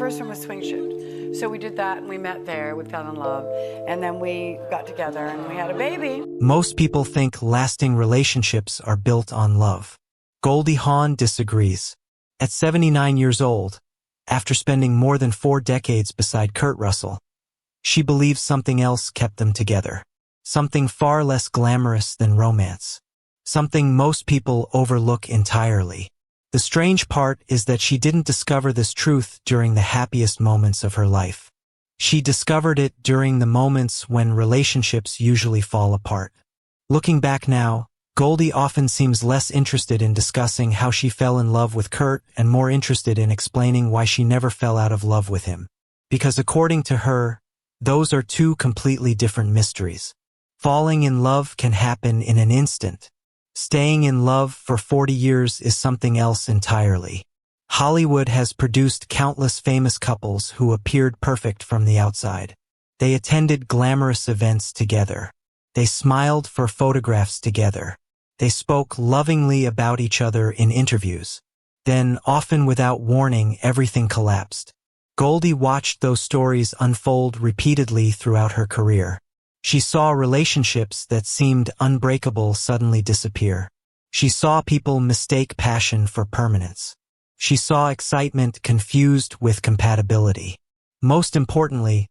first one was Swing Shift. So we did that and we met there, we fell in love, and then we got together and we had a baby. Most people think lasting relationships are built on love. Goldie Hawn disagrees. At 79 years old, after spending more than 4 decades beside Kurt Russell, she believes something else kept them together. Something far less glamorous than romance. Something most people overlook entirely. The strange part is that she didn't discover this truth during the happiest moments of her life. She discovered it during the moments when relationships usually fall apart. Looking back now, Goldie often seems less interested in discussing how she fell in love with Kurt and more interested in explaining why she never fell out of love with him. Because according to her, those are 2 completely different mysteries. Falling in love can happen in an instant. Staying in love for 40 years is something else entirely. Hollywood has produced countless famous couples who appeared perfect from the outside. They attended glamorous events together. They smiled for photographs together. They spoke lovingly about each other in interviews. Then, often without warning, everything collapsed. Goldie watched those stories unfold repeatedly throughout her career. She saw relationships that seemed unbreakable suddenly disappear. She saw people mistake passion for permanence. She saw excitement confused with compatibility. Most importantly,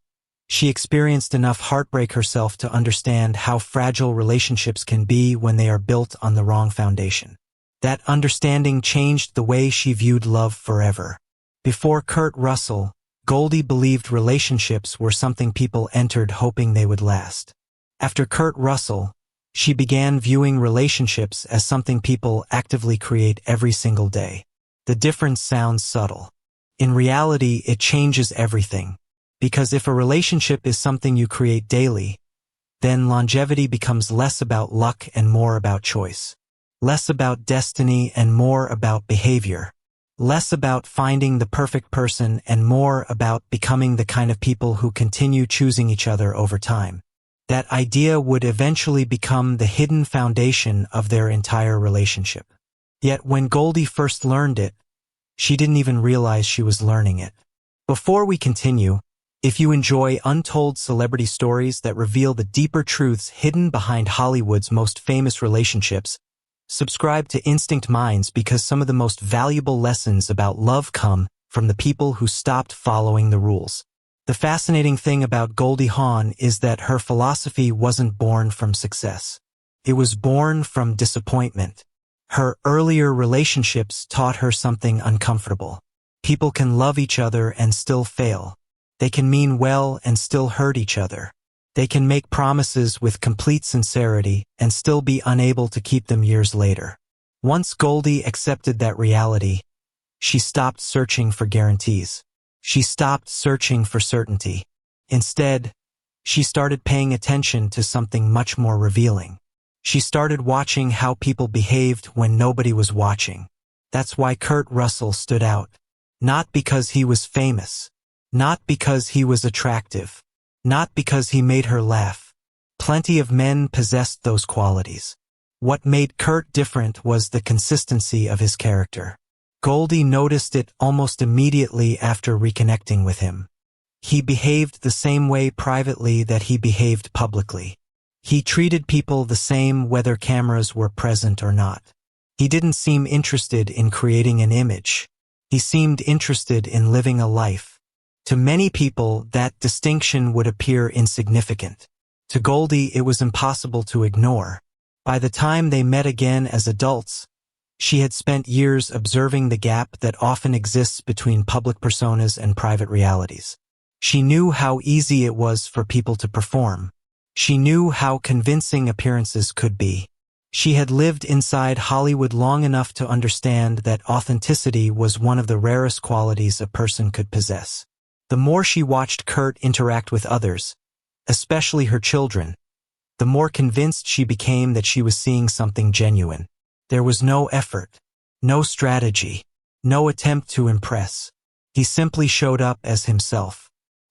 she experienced enough heartbreak herself to understand how fragile relationships can be when they are built on the wrong foundation. That understanding changed the way she viewed love forever. Before Kurt Russell, Goldie believed relationships were something people entered hoping they would last. After Kurt Russell, she began viewing relationships as something people actively create every single day. The difference sounds subtle. In reality, it changes everything. Because if a relationship is something you create daily, then longevity becomes less about luck and more about choice. Less about destiny and more about behavior. Less about finding the perfect person and more about becoming the kind of people who continue choosing each other over time. That idea would eventually become the hidden foundation of their entire relationship. Yet when Goldie first learned it, she didn't even realize she was learning it. Before we continue, if you enjoy untold celebrity stories that reveal the deeper truths hidden behind Hollywood's most famous relationships, subscribe to Instinct Minds because some of the most valuable lessons about love come from the people who stopped following the rules. The fascinating thing about Goldie Hawn is that her philosophy wasn't born from success. It was born from disappointment. Her earlier relationships taught her something uncomfortable. People can love each other and still fail. They can mean well and still hurt each other. They can make promises with complete sincerity and still be unable to keep them years later. Once Goldie accepted that reality, she stopped searching for guarantees. She stopped searching for certainty. Instead, she started paying attention to something much more revealing. She started watching how people behaved when nobody was watching. That's why Kurt Russell stood out. Not because he was famous. Not because he was attractive. Not because he made her laugh. Plenty of men possessed those qualities. What made Kurt different was the consistency of his character. Goldie noticed it almost immediately after reconnecting with him. He behaved the same way privately that he behaved publicly. He treated people the same whether cameras were present or not. He didn't seem interested in creating an image. He seemed interested in living a life. To many people, that distinction would appear insignificant. To Goldie, it was impossible to ignore. By the time they met again as adults, she had spent years observing the gap that often exists between public personas and private realities. She knew how easy it was for people to perform. She knew how convincing appearances could be. She had lived inside Hollywood long enough to understand that authenticity was one of the rarest qualities a person could possess. The more she watched Kurt interact with others, especially her children, the more convinced she became that she was seeing something genuine. There was no effort, no strategy, no attempt to impress. He simply showed up as himself.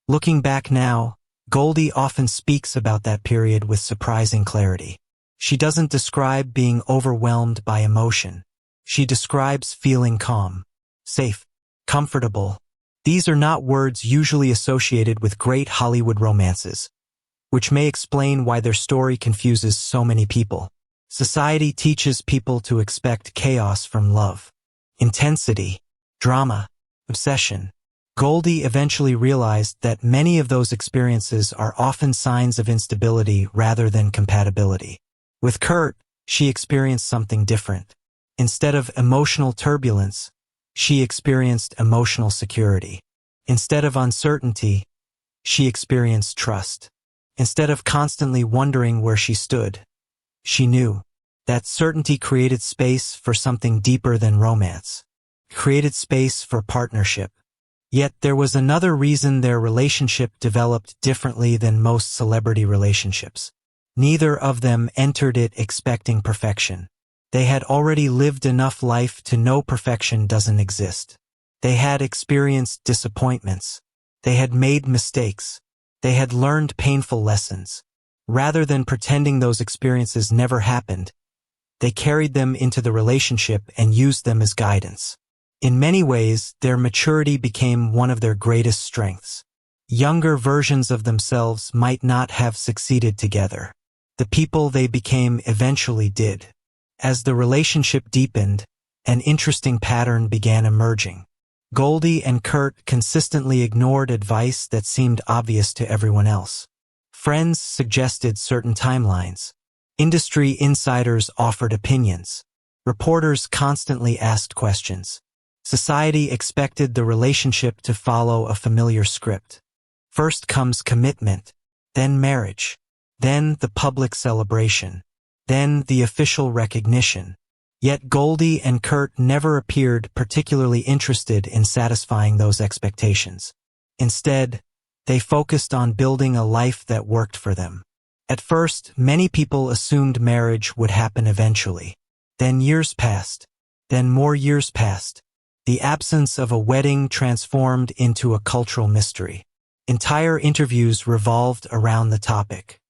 Looking back now, Goldie often speaks about that period with surprising clarity. She doesn't describe being overwhelmed by emotion. She describes feeling calm, safe, comfortable. These are not words usually associated with great Hollywood romances, which may explain why their story confuses so many people. Society teaches people to expect chaos from love, intensity, drama, obsession. Goldie eventually realized that many of those experiences are often signs of instability rather than compatibility. With Kurt, she experienced something different. Instead of emotional turbulence, she experienced emotional security. Instead of uncertainty, she experienced trust. Instead of constantly wondering where she stood, she knew that certainty created space for something deeper than romance, created space for partnership. Yet there was another reason their relationship developed differently than most celebrity relationships. Neither of them entered it expecting perfection. They had already lived enough life to know perfection doesn't exist. They had experienced disappointments. They had made mistakes. They had learned painful lessons. Rather than pretending those experiences never happened, they carried them into the relationship and used them as guidance. In many ways, their maturity became one of their greatest strengths. Younger versions of themselves might not have succeeded together. The people they became eventually did. As the relationship deepened, an interesting pattern began emerging. Goldie and Kurt consistently ignored advice that seemed obvious to everyone else. Friends suggested certain timelines. Industry insiders offered opinions. Reporters constantly asked questions. Society expected the relationship to follow a familiar script. First comes commitment, then marriage, then the public celebration, then the official recognition. Yet Goldie and Kurt never appeared particularly interested in satisfying those expectations. Instead, they focused on building a life that worked for them. At first, many people assumed marriage would happen eventually. Then years passed. Then more years passed. The absence of a wedding transformed into a cultural mystery. Entire interviews revolved around the topic.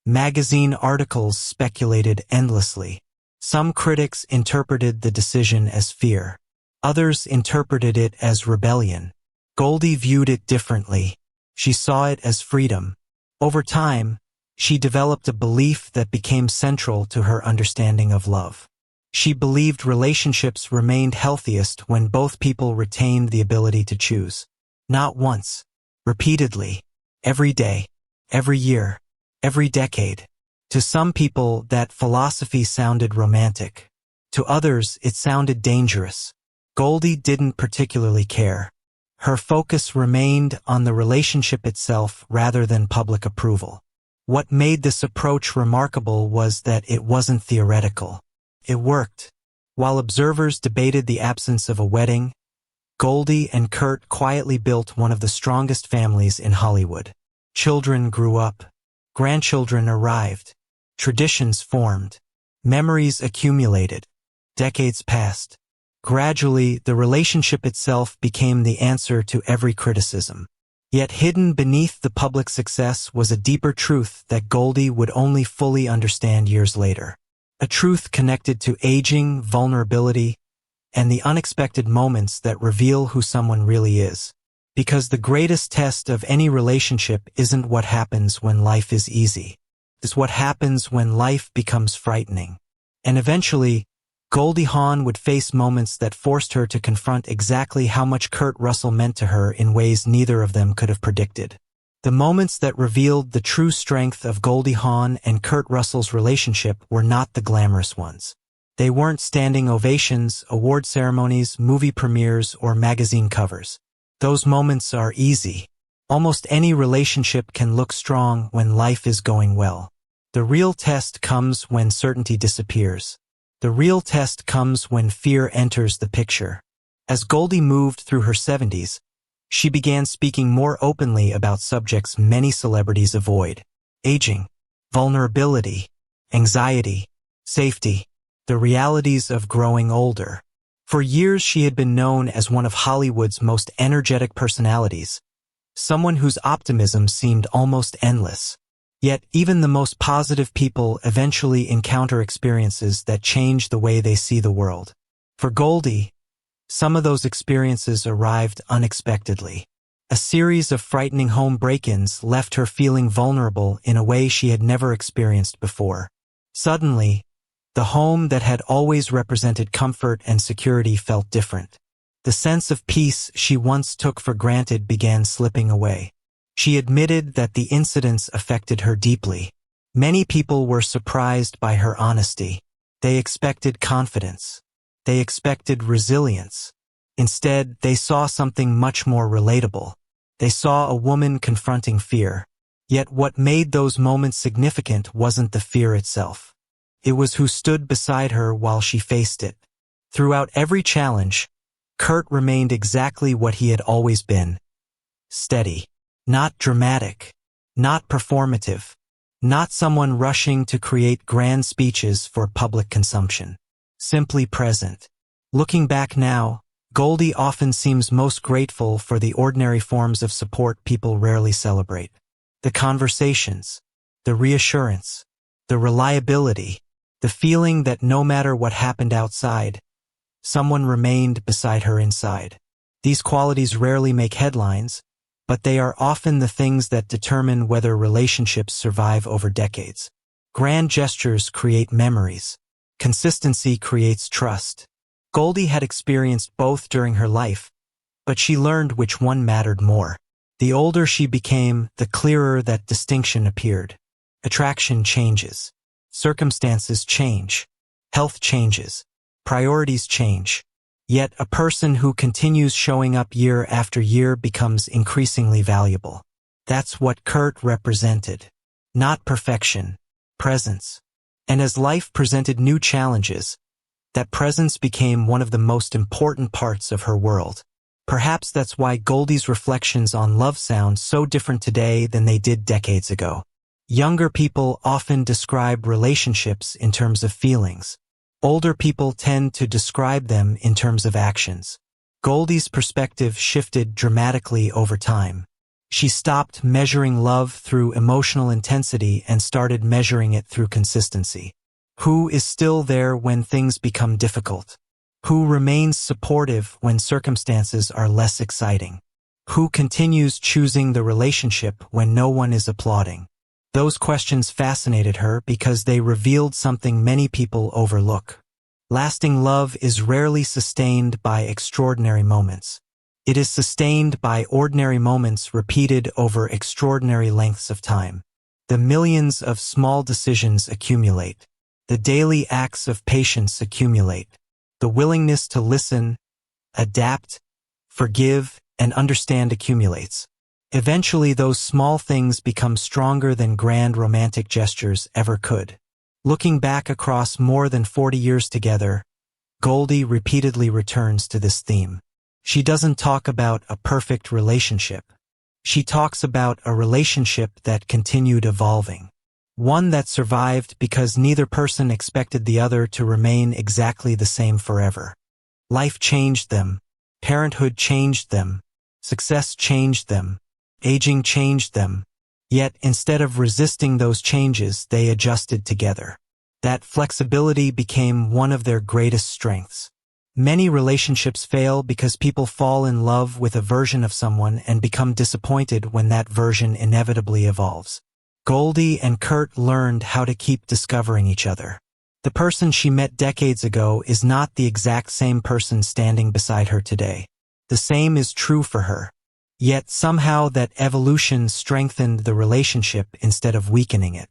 Magazine articles speculated endlessly. Some critics interpreted the decision as fear. Others interpreted it as rebellion. Goldie viewed it differently. She saw it as freedom. Over time, she developed a belief that became central to her understanding of love. She believed relationships remained healthiest when both people retained the ability to choose. Not once, repeatedly, every day, every year, every decade. To some people, that philosophy sounded romantic. To others, it sounded dangerous. Goldie didn't particularly care. Her focus remained on the relationship itself rather than public approval. What made this approach remarkable was that it wasn't theoretical. It worked. While observers debated the absence of a wedding, Goldie and Kurt quietly built one of the strongest families in Hollywood. Children grew up. Grandchildren arrived. Traditions formed. Memories accumulated. Decades passed. Gradually, the relationship itself became the answer to every criticism. Yet hidden beneath the public success was a deeper truth that Goldie would only fully understand years later. A truth connected to aging, vulnerability, and the unexpected moments that reveal who someone really is. Because the greatest test of any relationship isn't what happens when life is easy. It's what happens when life becomes frightening. And eventually, Goldie Hawn would face moments that forced her to confront exactly how much Kurt Russell meant to her in ways neither of them could have predicted. The moments that revealed the true strength of Goldie Hawn and Kurt Russell's relationship were not the glamorous ones. They weren't standing ovations, award ceremonies, movie premieres, or magazine covers. Those moments are easy. Almost any relationship can look strong when life is going well. The real test comes when certainty disappears. The real test comes when fear enters the picture. As Goldie moved through her 70s, she began speaking more openly about subjects many celebrities avoid: aging, vulnerability, anxiety, safety, the realities of growing older. For years, she had been known as one of Hollywood's most energetic personalities, someone whose optimism seemed almost endless. Yet, even the most positive people eventually encounter experiences that change the way they see the world. For Goldie, some of those experiences arrived unexpectedly. A series of frightening home break-ins left her feeling vulnerable in a way she had never experienced before. Suddenly, the home that had always represented comfort and security felt different. The sense of peace she once took for granted began slipping away. She admitted that the incidents affected her deeply. Many people were surprised by her honesty. They expected confidence. They expected resilience. Instead, they saw something much more relatable. They saw a woman confronting fear. Yet what made those moments significant wasn't the fear itself. It was who stood beside her while she faced it. Throughout every challenge, Kurt remained exactly what he had always been. Steady. Not dramatic. Not performative. Not someone rushing to create grand speeches for public consumption. Simply present. Looking back now, Goldie often seems most grateful for the ordinary forms of support people rarely celebrate. The conversations, the reassurance, the reliability, the feeling that no matter what happened outside, someone remained beside her inside. These qualities rarely make headlines, but they are often the things that determine whether relationships survive over decades. Grand gestures create memories. Consistency creates trust. Goldie had experienced both during her life, but she learned which one mattered more. The older she became, the clearer that distinction appeared. Attraction changes. Circumstances change. Health changes. Priorities change. Yet a person who continues showing up year after year becomes increasingly valuable. That's what Kurt represented. Not perfection, presence. And as life presented new challenges, that presence became one of the most important parts of her world. Perhaps that's why Goldie's reflections on love sound so different today than they did decades ago. Younger people often describe relationships in terms of feelings. Older people tend to describe them in terms of actions. Goldie's perspective shifted dramatically over time. She stopped measuring love through emotional intensity and started measuring it through consistency. Who is still there when things become difficult? Who remains supportive when circumstances are less exciting? Who continues choosing the relationship when no one is applauding? Those questions fascinated her because they revealed something many people overlook. Lasting love is rarely sustained by extraordinary moments. It is sustained by ordinary moments repeated over extraordinary lengths of time. The millions of small decisions accumulate. The daily acts of patience accumulate. The willingness to listen, adapt, forgive, and understand accumulates. Eventually, those small things become stronger than grand romantic gestures ever could. Looking back across more than 40 years together, Goldie repeatedly returns to this theme. She doesn't talk about a perfect relationship. She talks about a relationship that continued evolving. One that survived because neither person expected the other to remain exactly the same forever. Life changed them. Parenthood changed them. Success changed them. Aging changed them. Yet, instead of resisting those changes, they adjusted together. That flexibility became one of their greatest strengths. Many relationships fail because people fall in love with a version of someone and become disappointed when that version inevitably evolves. Goldie and Kurt learned how to keep discovering each other. The person she met decades ago is not the exact same person standing beside her today. The same is true for her. Yet somehow that evolution strengthened the relationship instead of weakening it.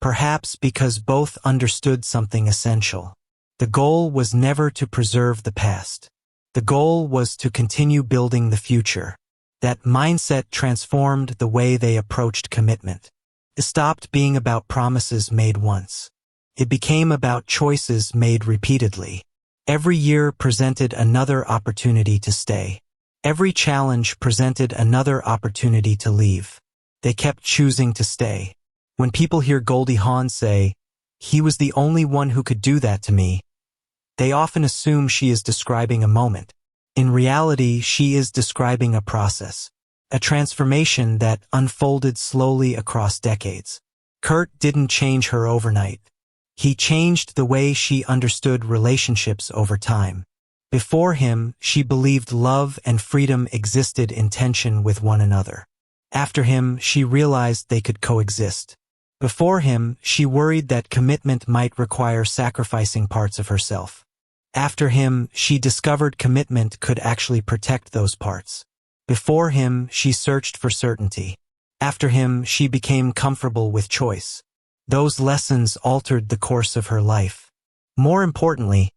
Perhaps because both understood something essential. The goal was never to preserve the past. The goal was to continue building the future. That mindset transformed the way they approached commitment. It stopped being about promises made once. It became about choices made repeatedly. Every year presented another opportunity to stay. Every challenge presented another opportunity to leave. They kept choosing to stay. When people hear Goldie Hawn say, "He was the only one who could do that to me," they often assume she is describing a moment. In reality, she is describing a process. A transformation that unfolded slowly across decades. Kurt didn't change her overnight. He changed the way she understood relationships over time. Before him, she believed love and freedom existed in tension with one another. After him, she realized they could coexist. Before him, she worried that commitment might require sacrificing parts of herself. After him, she discovered commitment could actually protect those parts. Before him, she searched for certainty. After him, she became comfortable with choice. Those lessons altered the course of her life. More importantly,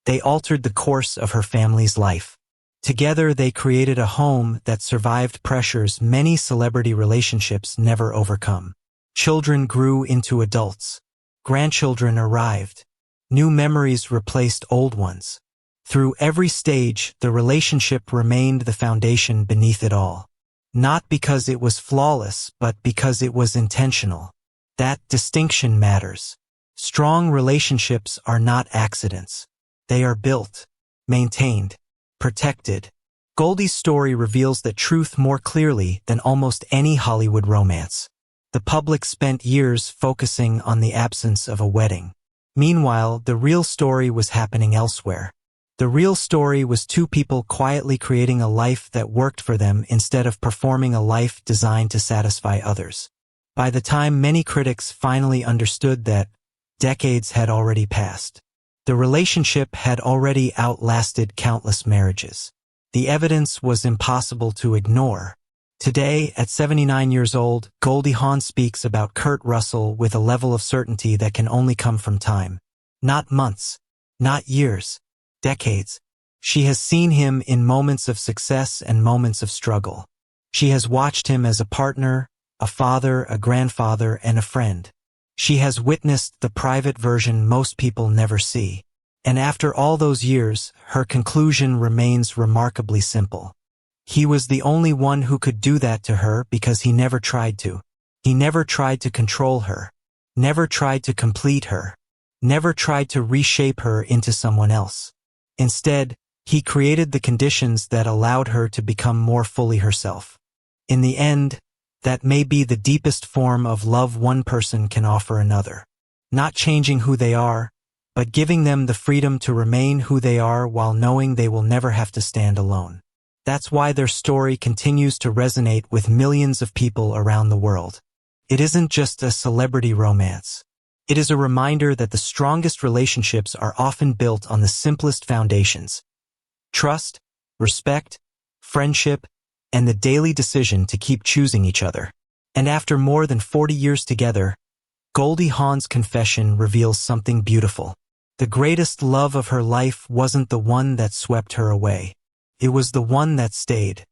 they altered the course of her family's life. Together, they created a home that survived pressures many celebrity relationships never overcome. Children grew into adults. Grandchildren arrived. New memories replaced old ones. Through every stage, the relationship remained the foundation beneath it all. Not because it was flawless, but because it was intentional. That distinction matters. Strong relationships are not accidents. They are built, maintained, protected. Goldie's story reveals the truth more clearly than almost any Hollywood romance. The public spent years focusing on the absence of a wedding. Meanwhile, the real story was happening elsewhere. The real story was two people quietly creating a life that worked for them instead of performing a life designed to satisfy others. By the time many critics finally understood that, decades had already passed. The relationship had already outlasted countless marriages. The evidence was impossible to ignore. Today, at 79 years old, Goldie Hawn speaks about Kurt Russell with a level of certainty that can only come from time. Not months, not years, decades. She has seen him in moments of success and moments of struggle. She has watched him as a partner, a father, a grandfather, and a friend. She has witnessed the private version most people never see. And after all those years, her conclusion remains remarkably simple. He was the only one who could do that to her because he never tried to. He never tried to control her, never tried to complete her, never tried to reshape her into someone else. Instead, he created the conditions that allowed her to become more fully herself. In the end, that may be the deepest form of love one person can offer another. Not changing who they are, but giving them the freedom to remain who they are while knowing they will never have to stand alone. That's why their story continues to resonate with millions of people around the world. It isn't just a celebrity romance. It is a reminder that the strongest relationships are often built on the simplest foundations: trust, respect, friendship, and the daily decision to keep choosing each other. And after more than 40 years together, Goldie Hawn's confession reveals something beautiful. The greatest love of her life wasn't the one that swept her away. It was the one that stayed.